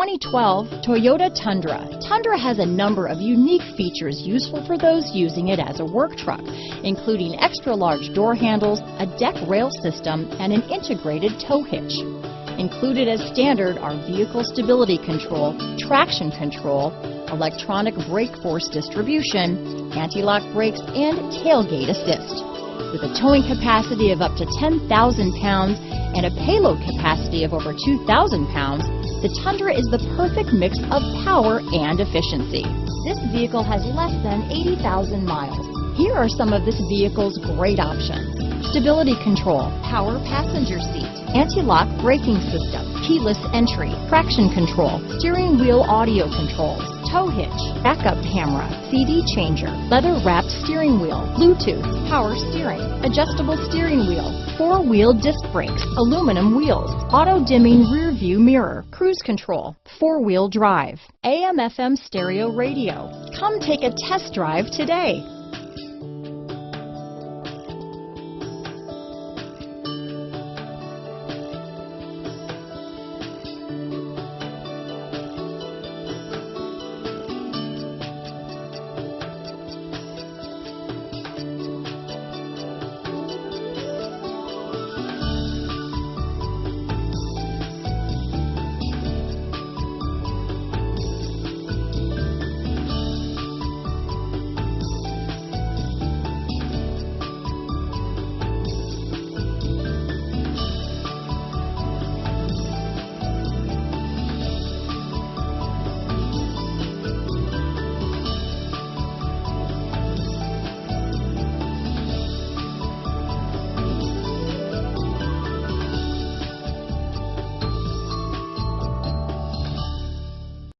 2012 Toyota Tundra. Tundra has a number of unique features useful for those using it as a work truck, including extra large door handles, a deck rail system, and an integrated tow hitch. Included as standard are vehicle stability control, traction control, electronic brake force distribution, anti-lock brakes, and tailgate assist. With a towing capacity of up to 10,000 pounds and a payload capacity of over 2,000 pounds, the Tundra is the perfect mix of power and efficiency. This vehicle has less than 80,000 miles. Here are some of this vehicle's great options: stability control, power passenger seat, anti-lock braking system, keyless entry, traction control, steering wheel audio controls, tow hitch, backup camera, CD changer, leather-wrapped steering wheel, Bluetooth, power steering, adjustable steering wheel, four-wheel disc brakes, aluminum wheels, auto-dimming rear-view mirror, cruise control, four-wheel drive, AM/FM stereo radio. Come take a test drive today.